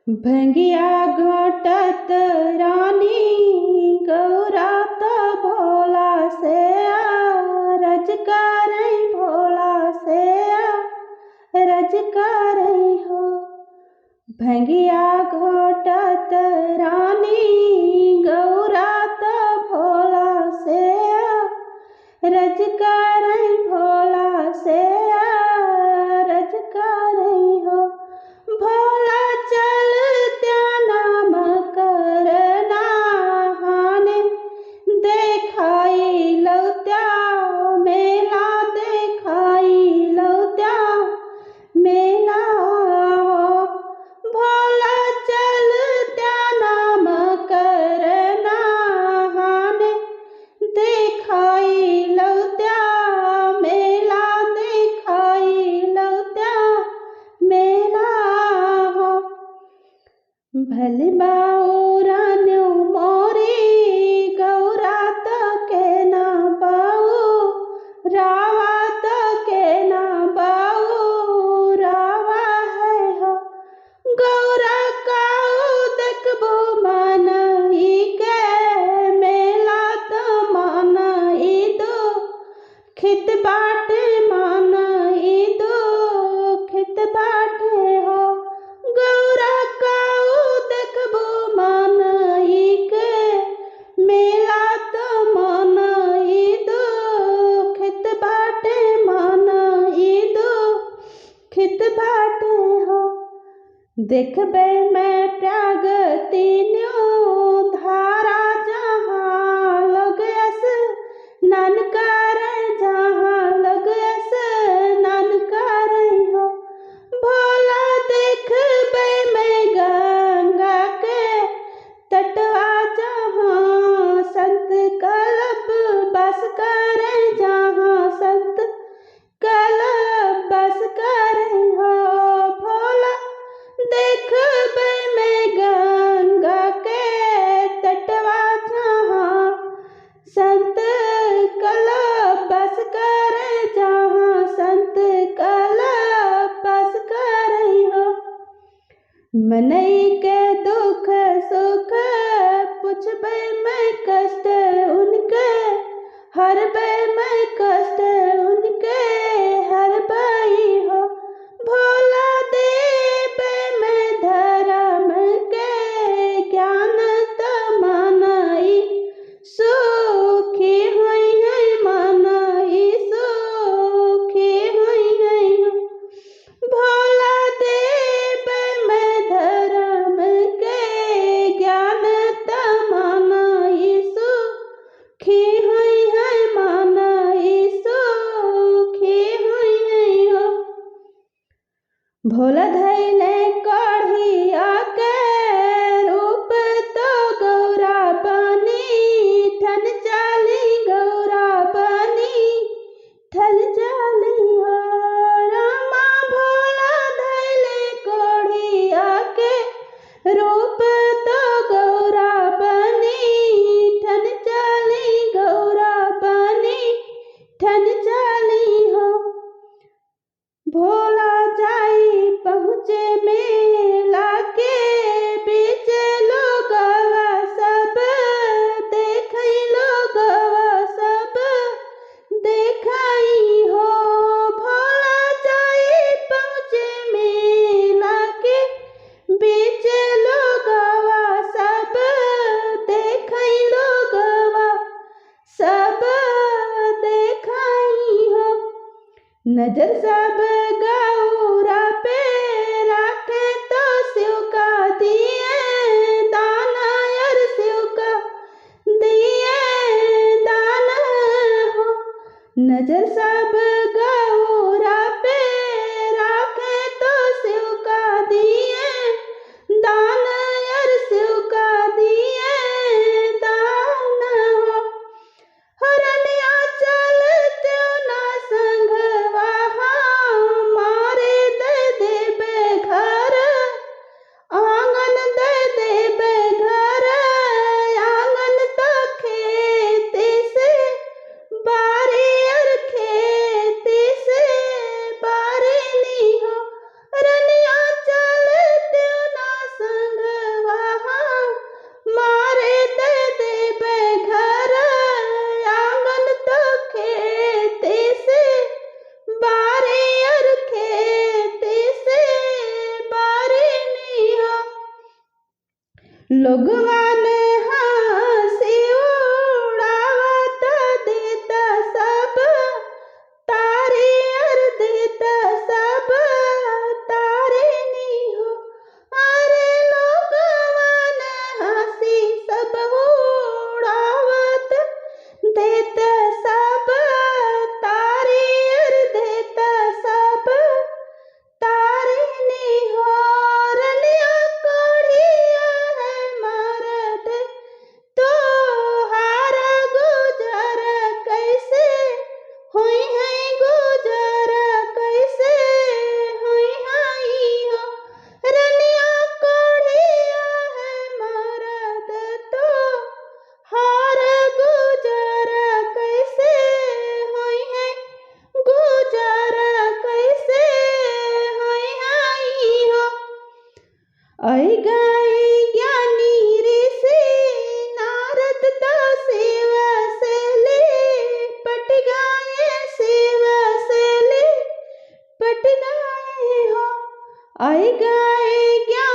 भंगिया घोटत रानी गौरात भोला से रज करई भोला से रज करई हो। भंगिया घोटत रानी गौरात भोला से रज करई भोला से रज करई हो। भोला चल त्या नाम करना हाने देखाई लौत्या मेला देखाई लौत्या मेला हो। भोला चल त्या नाम करना हाने देखाई लौत्या मेला देखाई लौत्या मेला हो। भले बाऊरान्यो मोरी गौरात के ना बाऊ रावात के ना बाऊ रावा है हो। गौरा काऊ देखबो मन के मेला तो मन दो खित बाटे मन दो खित बाटे हो। गौरा काऊ देखबो मन के मेला तो मन दो खित बाटे मन दो खित बाटे हो। देखबे मैं प्रागतिन्यो धारा जहाँ लगस नन करे जहाँ लगस नन करे हो। भोला देखबे मैं गंगा के तटवा जहाँ संत कलब बस करे जहाँ संत कलब बस करे हो। भोला देखबे मैं गंगा के तटवा जहाँ संत कलब बस करे जहाँ संत कलब बस करे हो। मनई के दुख सुख पूछबे मैं कष्ट उनके हरबे मैं कष्ट उनके हरबई हो। भोला देबे मैं धर्म के ज्ञान तमनई सुखी हुई है मनई सुखी हुई है। भोला देबे मैं धर्म के ज्ञान तमनई सुखी हुई है मनई सुखी हुई है हो। भोला धैले कढ़िया के रूप तो गौरा बनी ठन चाली गौरा बनी ठन चाली हो। रामा भोला धैले कढ़िया के रूप तो गौरा बनी ठन चाली गौरा बनी ठन चाली हो। भोला जाई पहुँचे मेला के बीच लोगवा सब देखई लोगवा सब देखई हो। भोला जाई पहुँचे मेला के बीच लोगवा सब देखई लोगवा सब देखई हो। नजर सब गौरा पे राखे तो शिव का दिए दान यार शिव का दिए दान हो। नजर सब गौरा पे राखे तो शिव का दिए दान यार शिव का दिए दान हो। हरनिया चलते ना संगवा मारे दे देबे घर आंगन दे देबे घर आंगन तो खेत से बारी और खेत लोगवान हंसी उड़ावत देत सब तारे अर देत सब तारे नी हो। अरे लोगवान हंसी सब उड़ावत देत सब तारे अर देत सब तारे नी हो। रलिया कोढ़िया है मरद तो हार गुजर कैसे हुई है गुजर कैसे हुई है हो। रलिया कोढ़िया है मरद तो हार गुजर कैसे हुई है गुजर कैसे हुई है हो। आई गए ज्ञानी ऋषि नारद तो शिव से लिपट गए शिव से लिपट गए हो। आई गए ज्ञानी